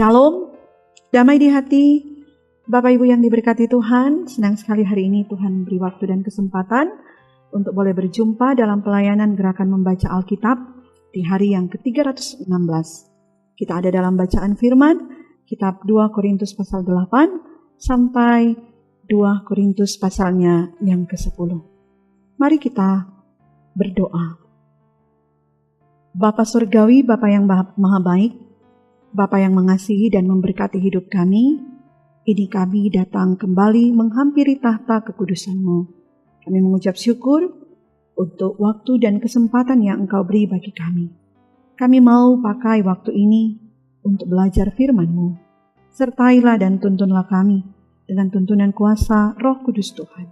Shalom, damai di hati. Bapak Ibu yang diberkati Tuhan, senang sekali hari ini Tuhan beri waktu dan kesempatan untuk boleh berjumpa dalam pelayanan gerakan membaca Alkitab di hari yang ke-316. Kita ada dalam bacaan firman, kitab 2 Korintus pasal 8 sampai 2 Korintus pasalnya yang ke-10. Mari kita berdoa. Bapa Surgawi, Bapa yang maha baik, Bapa yang mengasihi dan memberkati hidup kami, ini kami datang kembali menghampiri tahta kekudusan-Mu. Kami mengucap syukur untuk waktu dan kesempatan yang Engkau beri bagi kami. Kami mau pakai waktu ini untuk belajar firman-Mu. Sertailah dan tuntunlah kami dengan tuntunan kuasa Roh Kudus Tuhan,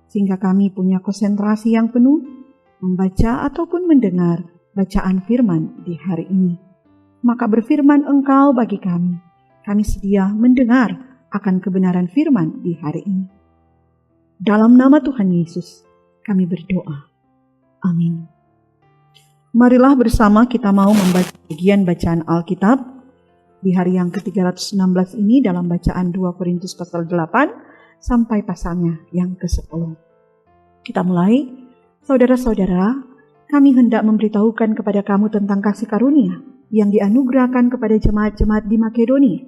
sehingga kami punya konsentrasi yang penuh membaca ataupun mendengar bacaan firman di hari ini. Maka berfirman Engkau bagi kami. Kami sedia mendengar akan kebenaran firman di hari ini. Dalam nama Tuhan Yesus, kami berdoa. Amin. Marilah bersama kita mau membaca bagian bacaan Alkitab di hari yang ke-316 ini dalam bacaan 2 Korintus pasal 8 sampai pasalnya yang ke-10. Kita mulai. Saudara-saudara, kami hendak memberitahukan kepada kamu tentang kasih karunia yang dianugerahkan kepada jemaat-jemaat di Makedonia.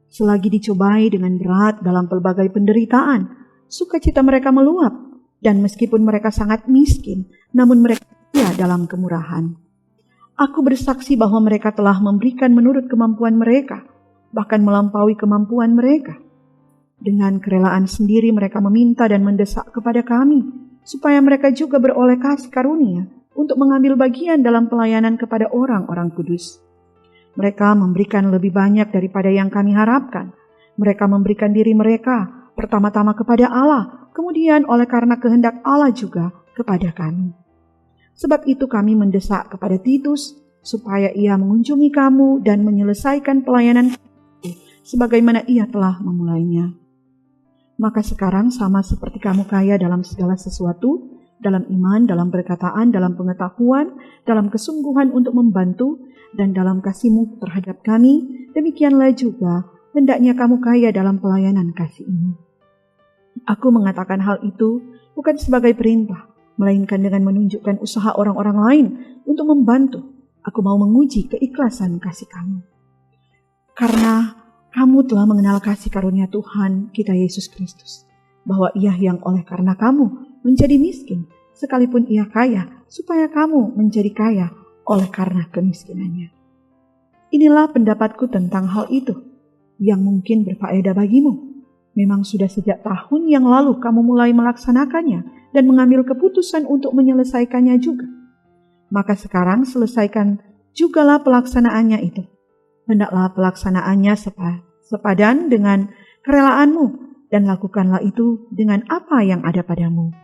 Selagi dicobai dengan berat dalam pelbagai penderitaan, sukacita mereka meluap, dan meskipun mereka sangat miskin, namun mereka setia dalam kemurahan. Aku bersaksi bahwa mereka telah memberikan menurut kemampuan mereka, bahkan melampaui kemampuan mereka. Dengan kerelaan sendiri mereka meminta dan mendesak kepada kami, supaya mereka juga beroleh kasih karunia untuk mengambil bagian dalam pelayanan kepada orang-orang kudus. Mereka memberikan lebih banyak daripada yang kami harapkan. Mereka memberikan diri mereka pertama-tama kepada Allah, kemudian oleh karena kehendak Allah juga kepada kami. Sebab itu kami mendesak kepada Titus supaya ia mengunjungi kamu dan menyelesaikan pelayanan sebagaimana ia telah memulainya. Maka sekarang sama seperti kamu kaya dalam segala sesuatu, dalam iman, dalam perkataan, dalam pengetahuan, dalam kesungguhan untuk membantu, dan dalam kasih-Mu terhadap kami, demikianlah juga hendaknya kamu kaya dalam pelayanan kasih ini. Aku mengatakan hal itu bukan sebagai perintah, melainkan dengan menunjukkan usaha orang-orang lain untuk membantu. Aku mau menguji keikhlasan kasih kamu. Karena kamu telah mengenal kasih karunia Tuhan kita Yesus Kristus, bahwa Ia yang oleh karena kamu menjadi miskin, sekalipun ia kaya, supaya kamu menjadi kaya oleh karena kemiskinannya. Inilah pendapatku tentang hal itu, yang mungkin berfaedah bagimu. Memang sudah sejak tahun yang lalu kamu mulai melaksanakannya dan mengambil keputusan untuk menyelesaikannya juga. Maka sekarang selesaikan jugalah pelaksanaannya itu. Hendaklah pelaksanaannya sepadan dengan kerelaanmu, dan lakukanlah itu dengan apa yang ada padamu.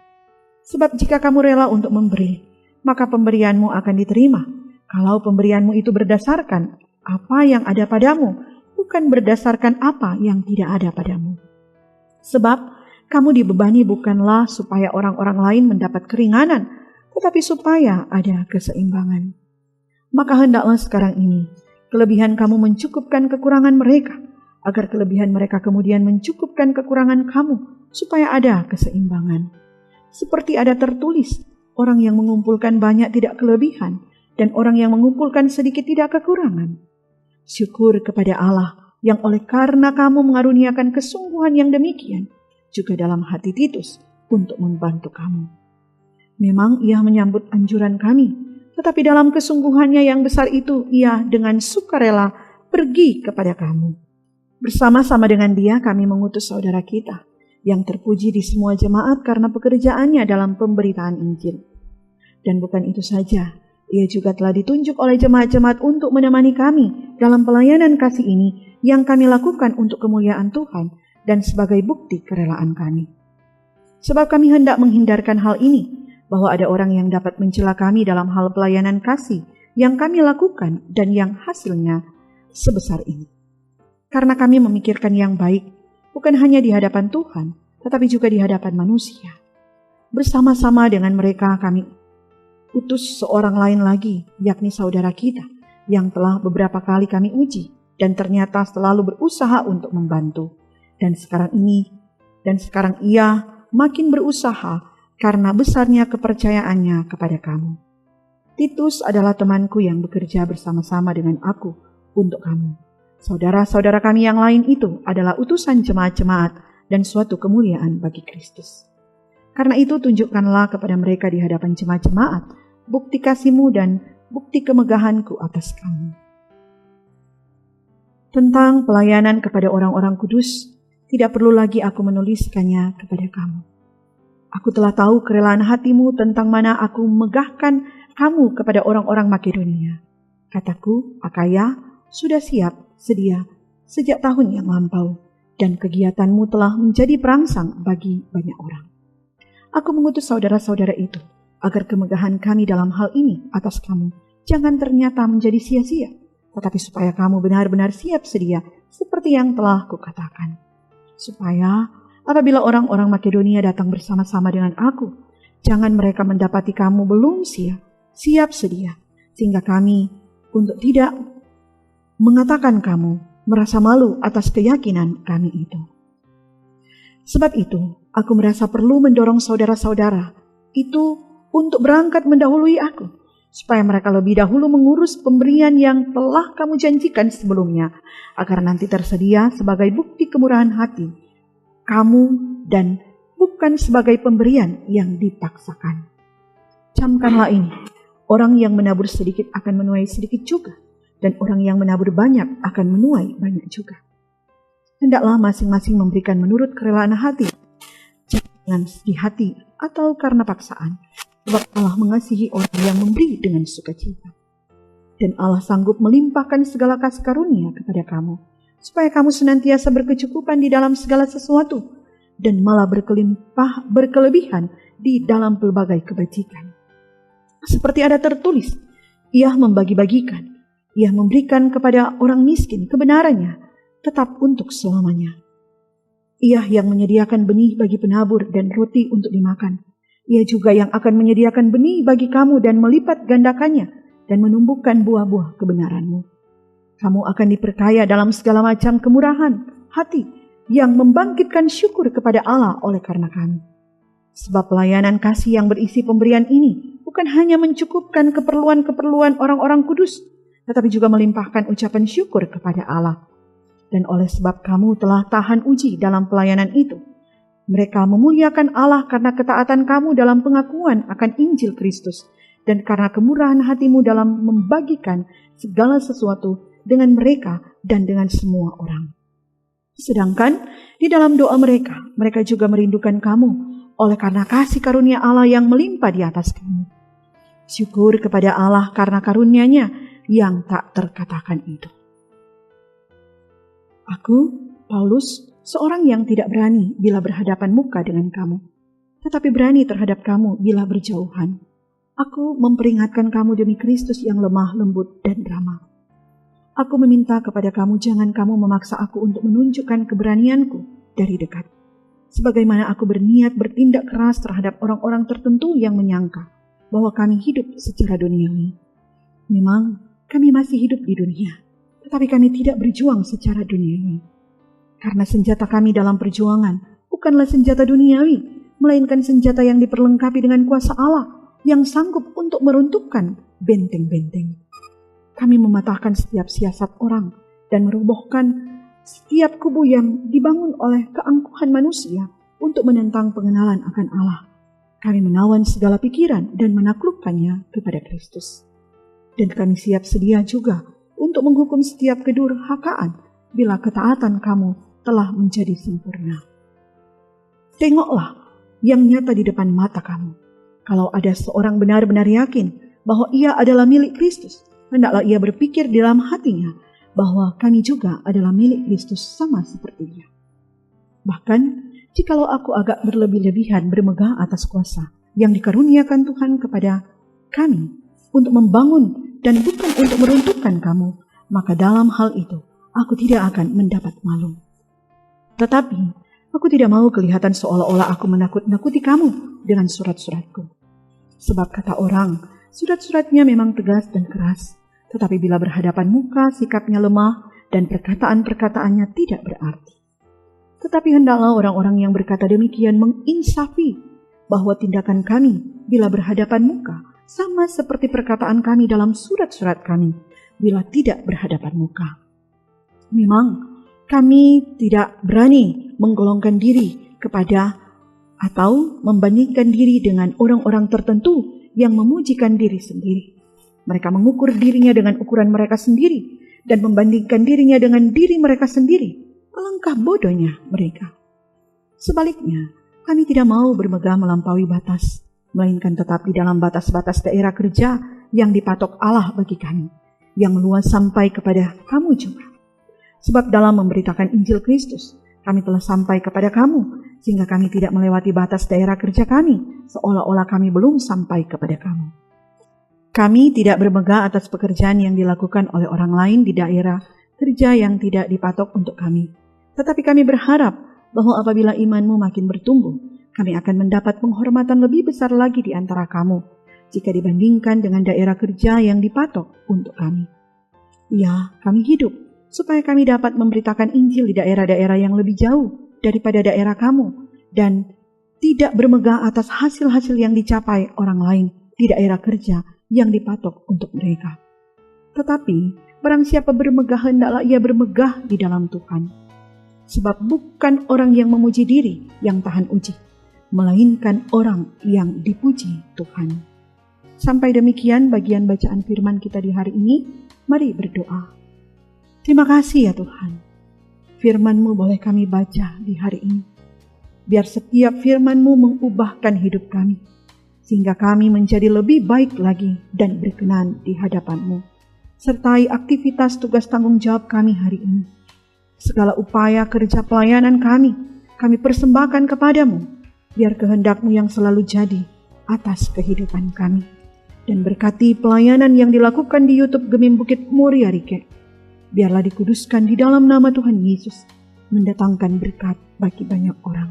Sebab jika kamu rela untuk memberi, maka pemberianmu akan diterima. Kalau pemberianmu itu berdasarkan apa yang ada padamu, bukan berdasarkan apa yang tidak ada padamu. Sebab kamu dibebani bukanlah supaya orang-orang lain mendapat keringanan, tetapi supaya ada keseimbangan. Maka hendaklah sekarang ini, kelebihan kamu mencukupkan kekurangan mereka, agar kelebihan mereka kemudian mencukupkan kekurangan kamu, supaya ada keseimbangan. Seperti ada tertulis, orang yang mengumpulkan banyak tidak kelebihan, dan orang yang mengumpulkan sedikit tidak kekurangan. Syukur kepada Allah yang oleh karena kamu mengaruniakan kesungguhan yang demikian, juga dalam hati Titus untuk membantu kamu. Memang ia menyambut anjuran kami, tetapi dalam kesungguhannya yang besar itu ia dengan sukarela pergi kepada kamu. Bersama-sama dengan dia kami mengutus saudara kita, yang terpuji di semua jemaat karena pekerjaannya dalam pemberitaan Injil. Dan bukan itu saja, ia juga telah ditunjuk oleh jemaat-jemaat untuk menemani kami dalam pelayanan kasih ini yang kami lakukan untuk kemuliaan Tuhan dan sebagai bukti kerelaan kami. Sebab kami hendak menghindarkan hal ini, bahwa ada orang yang dapat mencela kami dalam hal pelayanan kasih yang kami lakukan dan yang hasilnya sebesar ini. Karena kami memikirkan yang baik, bukan hanya di hadapan Tuhan, tetapi juga di hadapan manusia. Bersama-sama dengan mereka kami utus seorang lain lagi, yakni saudara kita, yang telah beberapa kali kami uji, dan ternyata selalu berusaha untuk membantu. Dan sekarang ia makin berusaha karena besarnya kepercayaannya kepada kamu. Titus adalah temanku yang bekerja bersama-sama dengan aku untuk kamu. Saudara-saudara kami yang lain itu adalah utusan jemaat-jemaat dan suatu kemuliaan bagi Kristus. Karena itu tunjukkanlah kepada mereka di hadapan jemaat-jemaat bukti kasih-Mu dan bukti kemegahan-Ku atas kamu. Tentang pelayanan kepada orang-orang kudus, tidak perlu lagi aku menuliskannya kepada kamu. Aku telah tahu kerelaan hatimu tentang mana aku megahkan kamu kepada orang-orang Makedonia. Kataku, Akaya, sudah siap, sedia, sejak tahun yang lampau, dan kegiatanmu telah menjadi perangsang bagi banyak orang. Aku mengutus saudara-saudara itu, agar kemegahan kami dalam hal ini atas kamu jangan ternyata menjadi sia-sia, tetapi supaya kamu benar-benar siap sedia, seperti yang telah kukatakan. Supaya apabila orang-orang Makedonia datang bersama-sama dengan aku, jangan mereka mendapati kamu belum siap sedia, sehingga kami untuk tidak mengatakan kamu merasa malu atas keyakinan kami itu. Sebab itu, aku merasa perlu mendorong saudara-saudara itu untuk berangkat mendahului aku, supaya mereka lebih dahulu mengurus pemberian yang telah kamu janjikan sebelumnya, agar nanti tersedia sebagai bukti kemurahan hati kamu dan bukan sebagai pemberian yang dipaksakan. Camkanlah ini, orang yang menabur sedikit akan menuai sedikit juga, dan orang yang menabur banyak akan menuai banyak juga. Hendaklah masing-masing memberikan menurut kerelaan hati, jangan sedih hati atau karena paksaan, sebab Allah mengasihi orang yang memberi dengan sukacita. Dan Allah sanggup melimpahkan segala kasih karunia kepada kamu, supaya kamu senantiasa berkecukupan di dalam segala sesuatu, dan malah berkelebihan di dalam pelbagai kebajikan. Seperti ada tertulis, ia membagi-bagikan, ia memberikan kepada orang miskin kebenarannya, tetap untuk selamanya. Ia yang menyediakan benih bagi penabur dan roti untuk dimakan. Ia juga yang akan menyediakan benih bagi kamu dan melipat gandakannya dan menumbuhkan buah-buah kebenaranmu. Kamu akan diperkaya dalam segala macam kemurahan hati yang membangkitkan syukur kepada Allah oleh karena kami. Sebab pelayanan kasih yang berisi pemberian ini bukan hanya mencukupkan keperluan-keperluan orang-orang kudus, tetapi juga melimpahkan ucapan syukur kepada Allah. Dan oleh sebab kamu telah tahan uji dalam pelayanan itu, mereka memuliakan Allah karena ketaatan kamu dalam pengakuan akan Injil Kristus, dan karena kemurahan hatimu dalam membagikan segala sesuatu dengan mereka dan dengan semua orang. Sedangkan di dalam doa mereka juga merindukan kamu oleh karena kasih karunia Allah yang melimpah di atas kamu. Syukur kepada Allah karena karunia-Nya yang tak terkatakan itu. Aku, Paulus, seorang yang tidak berani bila berhadapan muka dengan kamu, tetapi berani terhadap kamu bila berjauhan. Aku memperingatkan kamu demi Kristus yang lemah, lembut, dan ramah. Aku meminta kepada kamu, jangan kamu memaksa aku untuk menunjukkan keberanianku dari dekat. Sebagaimana aku berniat bertindak keras terhadap orang-orang tertentu yang menyangka bahwa kami hidup secara duniawi. Memang kami masih hidup di dunia, tetapi kami tidak berjuang secara duniawi. Karena senjata kami dalam perjuangan bukanlah senjata duniawi, melainkan senjata yang diperlengkapi dengan kuasa Allah yang sanggup untuk meruntuhkan benteng-benteng. Kami mematahkan setiap siasat orang dan merobohkan setiap kubu yang dibangun oleh keangkuhan manusia untuk menentang pengenalan akan Allah. Kami menawan segala pikiran dan menaklukkannya kepada Kristus. Dan kami siap sedia juga untuk menghukum setiap kedurhakaan bila ketaatan kamu telah menjadi sempurna. Tengoklah yang nyata di depan mata kamu. Kalau ada seorang benar-benar yakin bahwa ia adalah milik Kristus, hendaklah ia berpikir di dalam hatinya bahwa kami juga adalah milik Kristus sama seperti dia. Bahkan, jikalau aku agak berlebih-lebihan bermegah atas kuasa yang dikaruniakan Tuhan kepada kami untuk membangun dan bukan untuk meruntuhkan kamu, maka dalam hal itu aku tidak akan mendapat malu. Tetapi aku tidak mau kelihatan seolah-olah aku menakut-nakuti kamu dengan surat-suratku. Sebab kata orang, surat-suratnya memang tegas dan keras, tetapi bila berhadapan muka sikapnya lemah dan perkataan-perkataannya tidak berarti. Tetapi hendaklah orang-orang yang berkata demikian menginsafi bahwa tindakan kami bila berhadapan muka sama seperti perkataan kami dalam surat-surat kami bila tidak berhadapan muka. Memang kami tidak berani menggolongkan diri kepada atau membandingkan diri dengan orang-orang tertentu yang memujikan diri sendiri. Mereka mengukur dirinya dengan ukuran mereka sendiri dan membandingkan dirinya dengan diri mereka sendiri. Alangkah bodohnya mereka. Sebaliknya, kami tidak mau bermegah melampaui batas, melainkan tetap di dalam batas-batas daerah kerja yang dipatok Allah bagi kami, yang meluas sampai kepada kamu juga. Sebab dalam memberitakan Injil Kristus, kami telah sampai kepada kamu, sehingga kami tidak melewati batas daerah kerja kami, seolah-olah kami belum sampai kepada kamu. Kami tidak bermegah atas pekerjaan yang dilakukan oleh orang lain di daerah kerja yang tidak dipatok untuk kami. Tetapi kami berharap bahwa apabila imanmu makin bertumbuh, kami akan mendapat penghormatan lebih besar lagi di antara kamu, jika dibandingkan dengan daerah kerja yang dipatok untuk kami. Ya, kami hidup supaya kami dapat memberitakan Injil di daerah-daerah yang lebih jauh daripada daerah kamu, dan tidak bermegah atas hasil-hasil yang dicapai orang lain di daerah kerja yang dipatok untuk mereka. Tetapi barang siapa bermegah, hendaklah ia bermegah di dalam Tuhan. Sebab bukan orang yang memuji diri yang tahan uji, melainkan orang yang dipuji Tuhan. Sampai demikian bagian bacaan firman kita di hari ini. Mari berdoa. Terima kasih ya Tuhan. Firman-Mu boleh kami baca di hari ini. Biar setiap firman-Mu mengubahkan hidup kami, sehingga kami menjadi lebih baik lagi dan berkenan di hadapan-Mu. Sertai aktivitas tugas tanggung jawab kami hari ini. Segala upaya kerja pelayanan kami persembahkan kepadamu, biar kehendak-Mu yang selalu jadi atas kehidupan kami. Dan berkati pelayanan yang dilakukan di YouTube Gemim Bukit Muria Rike. Biarlah dikuduskan di dalam nama Tuhan Yesus, mendatangkan berkat bagi banyak orang.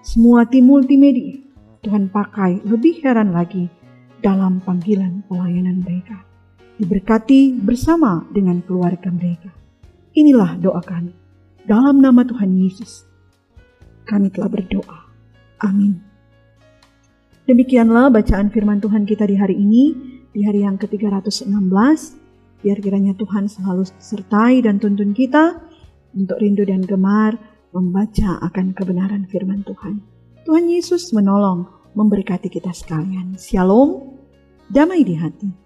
Semua tim multimedia Tuhan pakai lebih heran lagi dalam panggilan pelayanan mereka. Diberkati bersama dengan keluarga mereka. Inilah doa kami. Dalam nama Tuhan Yesus, kami telah berdoa. Amin. Demikianlah bacaan firman Tuhan kita di hari ini, di hari yang ke-316. Biar kiranya Tuhan selalu sertai dan tuntun kita untuk rindu dan gemar membaca akan kebenaran firman Tuhan. Tuhan Yesus menolong, memberkati kita sekalian. Shalom, damai di hati.